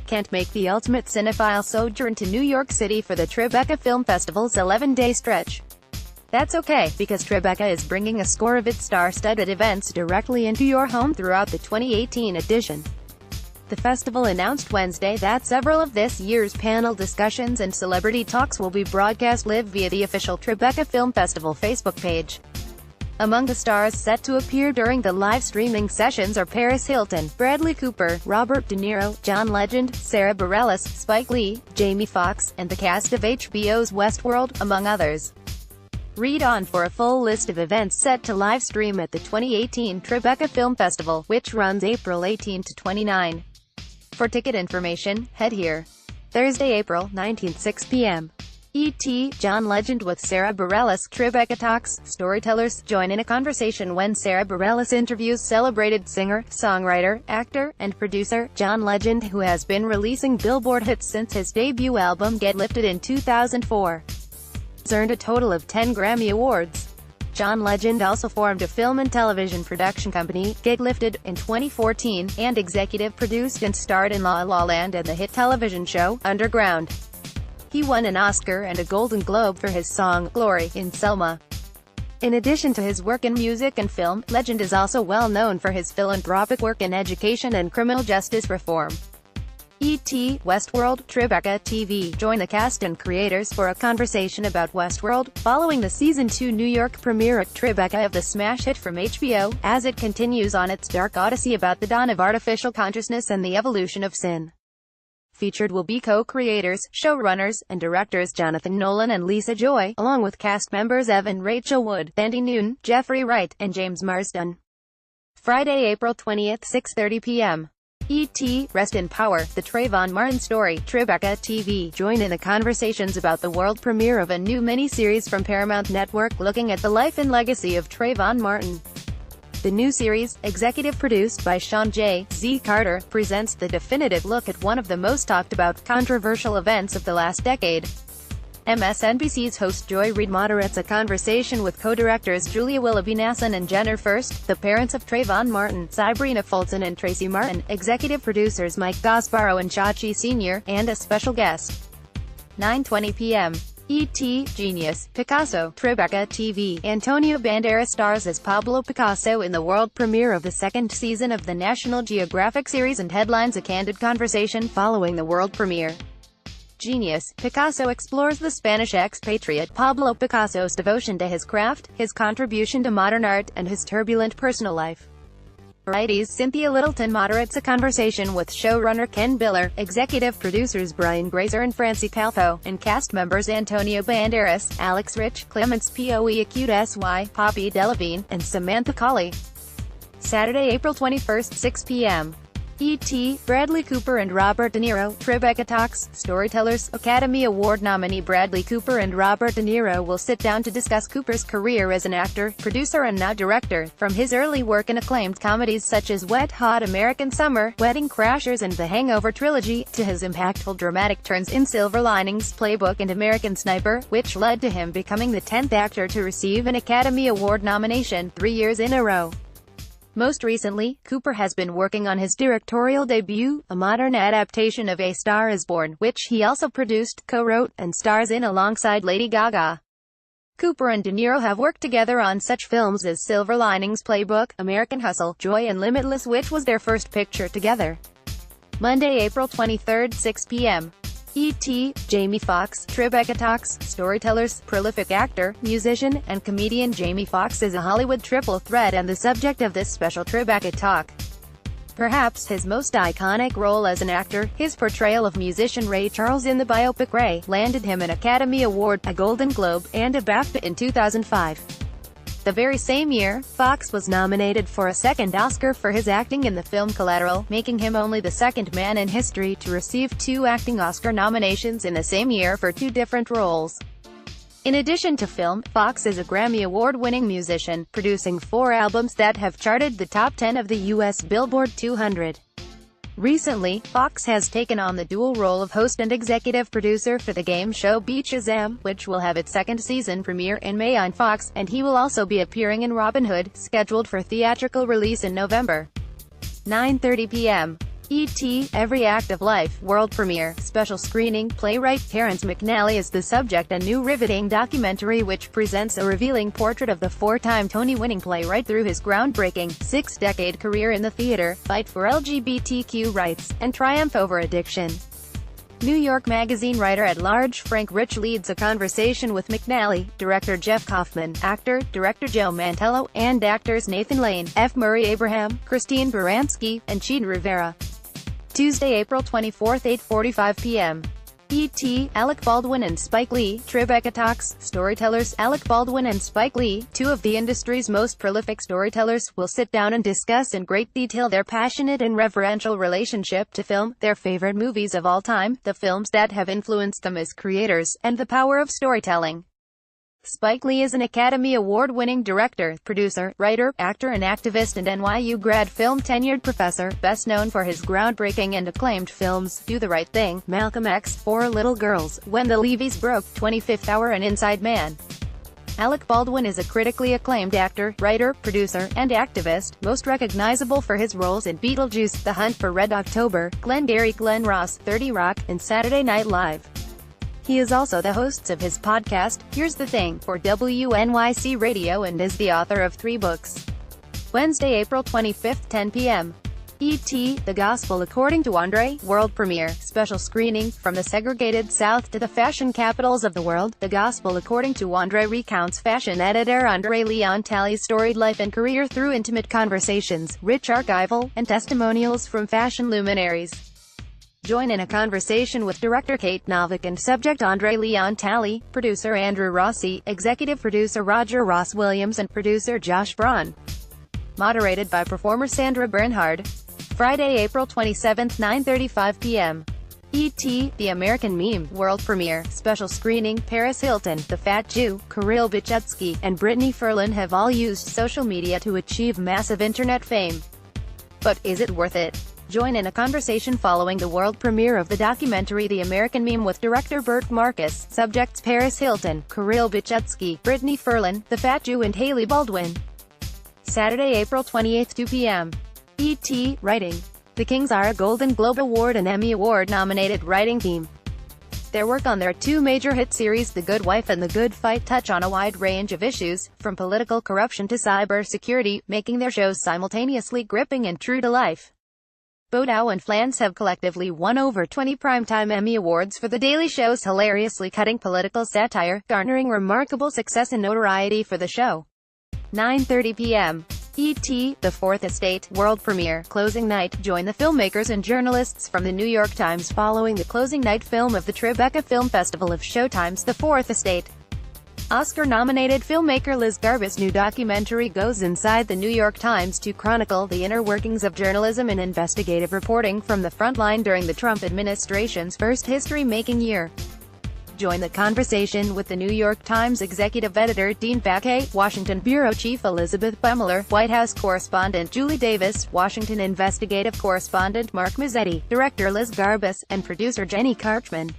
can't make the ultimate cinephile sojourn to New York City for the Tribeca Film Festival's 11-day stretch. That's okay, because Tribeca is bringing a score of its star-studded events directly into your home throughout the 2018 edition. The festival announced Wednesday that several of this year's panel discussions and celebrity talks will be broadcast live via the official Tribeca Film Festival Facebook page. Among the stars set to appear during the live streaming sessions are Paris Hilton, Bradley Cooper, Robert De Niro, John Legend, Sara Bareilles, Spike Lee, Jamie Foxx, and the cast of HBO's Westworld, among others. Read on for a full list of events set to live stream at the 2018 Tribeca Film Festival, which runs April 18 to 29. For ticket information, head here. Thursday, April 19, 6 p.m. ET, John Legend with Sara Bareilles, Tribeca Talks, storytellers, join in a conversation when Sara Bareilles interviews celebrated singer, songwriter, actor, and producer, John Legend, who has been releasing Billboard hits since his debut album Get Lifted in 2004. He's earned a total of 10 Grammy Awards. John Legend also formed a film and television production company, Get Lifted, in 2014, and executive produced and starred in La La Land and the hit television show, Underground. He won an Oscar and a Golden Globe for his song, Glory, in Selma. In addition to his work in music and film, Legend is also well known for his philanthropic work in education and criminal justice reform. E.T., Westworld, Tribeca TV. Join the cast and creators for a conversation about Westworld, following the Season 2 New York premiere at Tribeca of the smash hit from HBO, as it continues on its dark odyssey about the dawn of artificial consciousness and the evolution of sin. Featured will be co-creators, showrunners, and directors Jonathan Nolan and Lisa Joy, along with cast members Evan Rachel Wood, Thandie Newton, Jeffrey Wright, and James Marsden. Friday, April 20th, 6:30 p.m. E.T., Rest in Power, The Trayvon Martin Story, Tribeca TV. Join in the conversations about the world premiere of a new mini-series from Paramount Network looking at the life and legacy of Trayvon Martin. The new series, executive produced by Sean J. Z. Carter, presents the definitive look at one of the most talked-about, controversial events of the last decade. MSNBC's host Joy Reid moderates a conversation with co-directors Julia Willoughby Nasson and Jenner Furst, the parents of Trayvon Martin, Sabrina Fulton and Tracy Martin, executive producers Mike Gasparo and Chachi Sr., and a special guest. 9:20 p.m. E.T., Genius, Picasso, Tribeca TV. Antonio Banderas stars as Pablo Picasso in the world premiere of the second season of the National Geographic series and headlines a candid conversation following the world premiere. Genius, Picasso explores the Spanish expatriate Pablo Picasso's devotion to his craft, his contribution to modern art, and his turbulent personal life. Variety's Cynthia Littleton moderates a conversation with showrunner Ken Biller, executive producers Brian Grazer and Francie Palfo, and cast members Antonio Banderas, Alex Rich, Clements Poe Acute SY, Poppy Delevingne, and Samantha Colley. Saturday, April 21st, 6 p.m. E.T., Bradley Cooper and Robert De Niro, Tribeca Talks, storytellers. Academy Award nominee Bradley Cooper and Robert De Niro will sit down to discuss Cooper's career as an actor, producer and now director, from his early work in acclaimed comedies such as Wet Hot American Summer, Wedding Crashers and The Hangover trilogy, to his impactful dramatic turns in Silver Linings Playbook and American Sniper, which led to him becoming the 10th actor to receive an Academy Award nomination 3 years in a row. Most recently, Cooper has been working on his directorial debut, a modern adaptation of A Star is Born, which he also produced, co-wrote, and stars in alongside Lady Gaga. Cooper and De Niro have worked together on such films as Silver Linings Playbook, American Hustle, Joy and Limitless, which was their first picture together. Monday, April 23rd, 6 p.m. E.T., Jamie Foxx, Tribeca Talks, storytellers. Prolific actor, musician, and comedian Jamie Foxx is a Hollywood triple threat and the subject of this special Tribeca Talk. Perhaps his most iconic role as an actor, his portrayal of musician Ray Charles in the biopic Ray, landed him an Academy Award, a Golden Globe, and a BAFTA in 2005. The very same year, Foxx was nominated for a second Oscar for his acting in the film Collateral, making him only the second man in history to receive 2 acting Oscar nominations in the same year for 2 different roles. In addition to film, Foxx is a Grammy Award-winning musician, producing 4 albums that have charted the top 10 of the U.S. Billboard 200. Recently, Foxx has taken on the dual role of host and executive producer for the game show Beat Shazam, which will have its second season premiere in May on Fox, and he will also be appearing in Robin Hood, scheduled for theatrical release in November. 9:30 p.m. E.T. Every Act of Life, world premiere, special screening. Playwright Terrence McNally is the subject of a new riveting documentary which presents a revealing portrait of the four-time Tony-winning playwright through his groundbreaking, six-decade career in the theater, fight for LGBTQ rights, and triumph over addiction. New York Magazine writer-at-large Frank Rich leads a conversation with McNally, director Jeff Kaufman, actor, director Joe Mantello, and actors Nathan Lane, F. Murray Abraham, Christine Baranski, and Chetan Rivera. Tuesday, April 24, 8:45 p.m. E.T., Alec Baldwin and Spike Lee, Tribeca Talks, storytellers. Alec Baldwin and Spike Lee, two of the industry's most prolific storytellers, will sit down and discuss in great detail their passionate and reverential relationship to film, their favorite movies of all time, the films that have influenced them as creators, and the power of storytelling. Spike Lee is an Academy Award-winning director, producer, writer, actor and activist and NYU grad film tenured professor, best known for his groundbreaking and acclaimed films, Do the Right Thing, Malcolm X, Four Little Girls, When the Levees Broke, 25th Hour and Inside Man. Alec Baldwin is a critically acclaimed actor, writer, producer, and activist, most recognizable for his roles in Beetlejuice, The Hunt for Red October, Glengarry Glen Ross, 30 Rock, and Saturday Night Live. He is also the host of his podcast, Here's the Thing, for WNYC Radio and is the author of 3 books. Wednesday, April 25, 10 p.m. E.T. The Gospel According to Andre, world premiere, special screening. From the segregated South to the fashion capitals of the world, The Gospel According to Andre recounts fashion editor Andre Leon Talley's storied life and career through intimate conversations, rich archival, and testimonials from fashion luminaries. Join in a conversation with director Kate Novick and subject Andre Leon Talley, producer Andrew Rossi, executive producer Roger Ross Williams and producer Josh Braun. Moderated by performer Sandra Bernhard. Friday, April 27, 9:35 p.m. E.T. The American Meme, world premiere, special screening. Paris Hilton, The Fat Jew, Kirill Bichetsky, and Brittany Ferlin have all used social media to achieve massive internet fame. But is it worth it? Join in a conversation following the world premiere of the documentary The American Meme with director Burt Marcus, subjects Paris Hilton, Kirill Bichetsky, Brittany Ferlin, The Fat Jew and Haley Baldwin. Saturday, April 28, 2 p.m. E.T. Writing. The Kings are a Golden Globe Award and Emmy Award-nominated writing team. Their work on their 2 major hit series, The Good Wife and The Good Fight, touch on a wide range of issues, from political corruption to cybersecurity, making their shows simultaneously gripping and true to life. Bodow and Flans have collectively won over 20 Primetime Emmy Awards for The Daily Show's hilariously cutting political satire, garnering remarkable success and notoriety for the show. 9:30 p.m. E.T. The Fourth Estate, world premiere, closing night. Join the filmmakers and journalists from the New York Times following the closing night film of the Tribeca Film Festival of Showtime's The Fourth Estate. Oscar-nominated filmmaker Liz Garbus' new documentary goes inside the New York Times to chronicle the inner workings of journalism and investigative reporting from the front line during the Trump administration's first history-making year. Join the conversation with the New York Times executive editor Dean Baquet, Washington bureau chief Elizabeth Bumler, White House correspondent Julie Davis, Washington investigative correspondent Mark Mazzetti, director Liz Garbus, and producer Jenny Karchman.